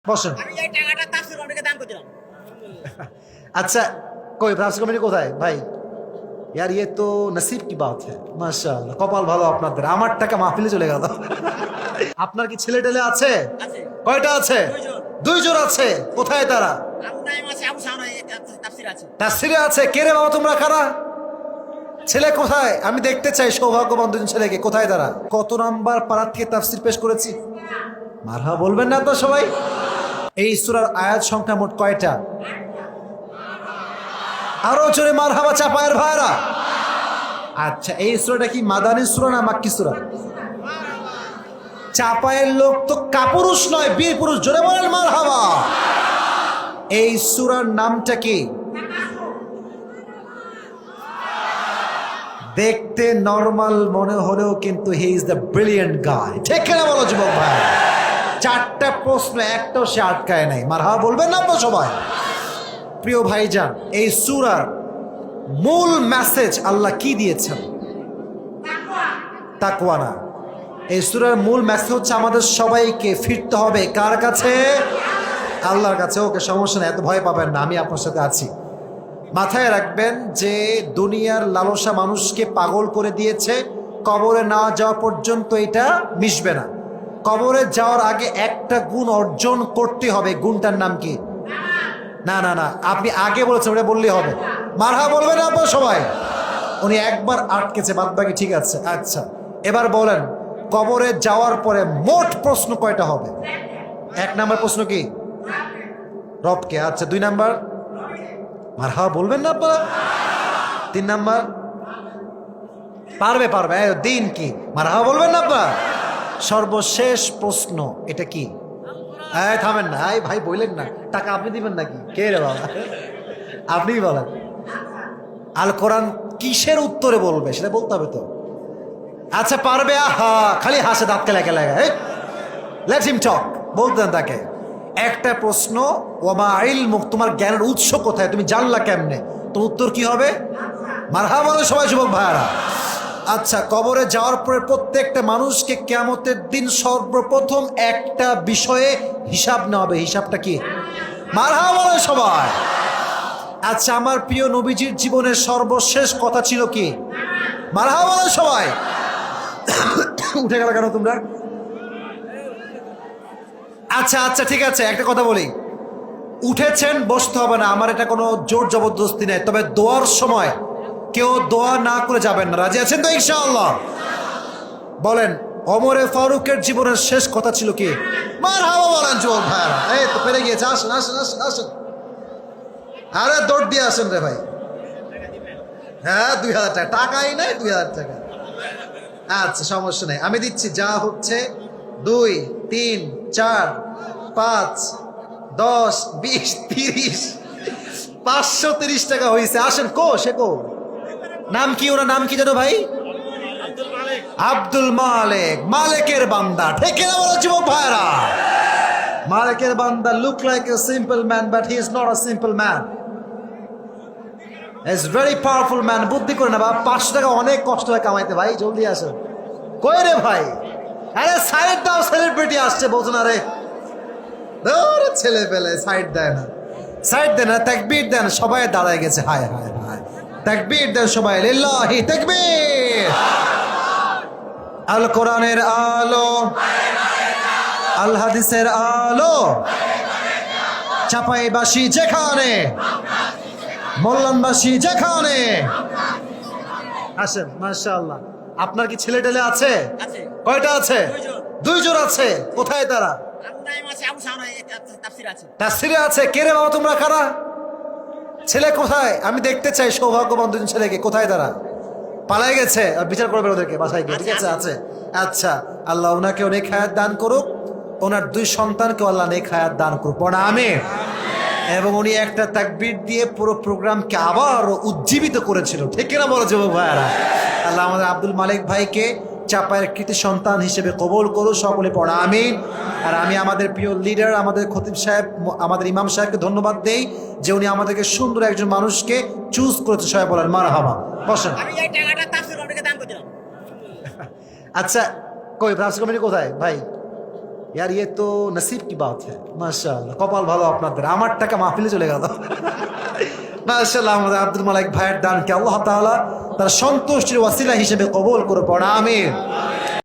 বসেন। আমি এই টাকাটা তাফসীর কমিটিকে দান করে দিলাম। अच्छा कोई তাফসীর কমিটি কোথায় ভাই? यार ये तो नसीब की बात है माशाআল্লাহ, কপাল ভালো আপনাদের, আমার টাকা মাহফিলে চলে গেল। আপনার কি ছেলে টেলে আছে? আছে। কয়টা আছে? দুইজন। দুইজন আছে। কোথায় তারা? আবু নাঈম আছে, আবু শাওন তাফসীর আছে। তাফসীরে আছে। কে রে বাবা তোমরা কারা? ছেলে কোথায়? আমি দেখতে চাই সৌভাগ্যবান দুজন ছেলেকে। কোথায় তারা? কত নাম্বার পারাত থেকে তাফসীর পেশ করেছি? মারহাবা বলবেন না তো সবাই? এই সূরার আয়াত সংখ্যা মোট কয়টা? আরো জোরে মারহাবা চাপায়ের ভাইরা। আচ্ছা, এই সূরাটা কি মাদানী সূরা না মাক্কি সূরা? চাপায়ের লোক তো কাপুরুষ নয়, বীর পুরুষ। জোরে বলেন মারহাবা। এই সূরার নামটা কি? দেখতে নরমাল মনে হলেও কিন্তু হি ইজ দ্য ব্রিলিয়েন্ট গাই। ঠিক কিনা বলো যুবক ভাই? চারটা প্রশ্ন একটাও সে আটকায় নাই। মারহাবা বলবেন না আপনারা সবাই? প্রিয় ভাইজান, এই সূরার মূল মেসেজ আল্লাহ কি দিয়েছেন? তাকওয়া না। এই সূরার মূল মেসেজ হচ্ছে আমাদের সবাইকে ফিরতে হবে কার কাছে? আল্লাহর কাছে। ওকে, সমস্যা নেই, এত ভয় পাবেন না, আমি আপনার সাথে আছি। মাথায় রাখবেন যে দুনিয়ার লালসা মানুষকে পাগল করে দিয়েছে। কবরে না যাওয়া পর্যন্ত এটা মিশবে না। কবরে যাওয়ার আগে একটা গুণ অর্জন করতে হবে। গুণটার নাম কি? না না না, আপনি আগে বলেছেন, ওটা বললেই হবে। মারহা বলবেন আপনার সবাই? উনি একবার আটকেছে, বাদ বাকি ঠিক আছে। আচ্ছা, এবার বলেন, কবরে যাওয়ার পরে মোট প্রশ্ন কয়টা হবে? এক নাম্বার প্রশ্ন কি? রবকে। আচ্ছা, দুই নাম্বার? মারহা বলবেন না আপনারা? তিন নাম্বার? পারবে পারবে। দিন কি? মারহা বলবেন না আপনারা? সর্বশেষ প্রশ্ন এটা কি? থামেন না, ভাই বললেন না, টাকা আপনি দিবেন নাকি? কে রে বাবা? আপনিই বলেন। আল কোরআন কিসের উত্তরে বলবে সেটা বলতে হবে তো। আচ্ছা, পারবে? আহা, খালি হাসে, দাঁত কেলা কেলা। লেট হিম টক, বলতে দেন তাকে। একটা প্রশ্ন, ওমা ইলমুক, তোমার জ্ঞানের উৎস কোথায়? তুমি জানলা কেমনে? তো উত্তর কি হবে? মারহাবা বলে সবাই যুবক ভাইয়ারা। আচ্ছা, কবরে যাওয়ার পরে প্রত্যেকটা মানুষকে কিয়ামতের দিন সর্বপ্রথম একটা বিষয়ে হিসাব নেওয়া হবে। হিসাবটা কি? মারহাবা বলে সবাই। আচ্ছা, আমার প্রিয় নবীজির জীবনের সর্বশেষ কথা ছিল কি? মারহাবা বলে সবাই। উঠে গেল কেন তোমরা? আচ্ছা আচ্ছা, ঠিক আছে, একটা কথা বলি। উঠেছেন, বসতে হবে না, আমার এটা কোনো জোর জবরদস্তি নেই। তবে দোয়ার সময় কেউ দোয়া না করে যাবেন না। রাজি আছেন তো ইনশাআল্লাহ? বলেন, ওমরে ফারুকের জীবনের শেষ কথা ছিল কি? মারহাবা বলেন যুবক ভাইরা। এই তো পেরে গিয়েছে। আসেন আসেন আসেন আসেন। আরে দৌড় দিয়ে আসেন রে ভাই। হ্যাঁ, 2000 টাকা। টাকাই নাই, 2000 টাকা। আচ্ছা, সমস্যা নেই, আমি দিচ্ছি। যা হচ্ছে 2, 3, 4, 5, 10, 20, 30, 530 টাকা হয়েছে। আসেন। সে কো? নাম কি? ওনার নাম কি জানো ভাই? আব্দুল মালিক। মালিকের বান্দা। ঠিক না বলো যুবক ভাইরা? মালিকের বান্দা look like a simple man, but he is not a simple man. Is very powerful man. বুদ্ধি করে না বাবা, 500 টাকা অনেক কষ্ট হয় কামাইতে। ভাই জলদি আসেন। কই রে ভাই? আরে সাইড দাও, সেলিব্রিটি আসছে বলছো না রে? ছেলে পেলে সাইড দেয় না, সাইড দেন না, তাকবীর দেন। সবাই দাঁড়ায় গেছে। হায় হায় হায়, তাকবীর দেন সবাই। লিল্লাহি তাকবীর। আল কোরআনের আলো, আল হাদিসের আলো, চাপাইবাসী যেখানে, মোল্লানবাসী যেখানে। আসেন। মাশাআল্লাহ। আপনার কি ছেলে টেলে আছে? আছে। কয়টা আছে? দুইজন। দুইজন আছে। কোথায় তারা? আবু নাঈম আছে, আবু শাওন তাফসীর আছে। তাফসীরে আছে। কে রে বাবা তোমরা কারা? ছেলে কোথায়? আমি দেখতে চাই সৌভাগ্যবান দুজন ছেলেকে। কোথায় তারা? পালায় গেছে। আর বিচার করবেন ওদেরকে বাসায় গিয়ে। ঠিক আছে? আছে। আচ্ছা, আল্লাহ ওনাকে অনেক হায়াত দান করুক, ওনার 2 সন্তানকে আল্লাহ অনেক হায়াত দান করুক। পড়া আমিন। এবং উনি একটা তাকবীর দিয়ে পুরো প্রোগ্রামকে আবার উজ্জীবিত করেছিল। ঠিক কিনা বলো যুবক ভাইয়ারা? আল্লাহ আমাদের আব্দুল মালিক ভাইকে চাপায়ের কৃতি সন্তান হিসেবে কবুল করো। সকলে পড়া আমিন। আর আমি আমাদের প্রিয় লিডার, আমাদের খতিব সাহেব, আমাদের ইমাম সাহেবকে ধন্যবাদ দেই যে উনি আমাদেরকে সুন্দর একজন মানুষকে চুজ করেছে। সবাই বলেন মারহাবা। বসেন। আমি এই টাকাটা তাফসীর কমিটিকে দান করে দিলাম। আচ্ছা, কই তাফসীর কমিটি কোথায় ভাই? यार ये तो नसीब की बात है माशाআল্লাহ কপাল ভালো আপনাদের আমার টাকা মাহফিলে চলে গেল মাশাআল্লাহ আমাদের আব্দুল মালিক ভাইয়ের দানকে আল্লাহ তাআলা তার সন্তুষ্টির ওয়াসিলা হিসেবে কবুল করে পড়া আমিন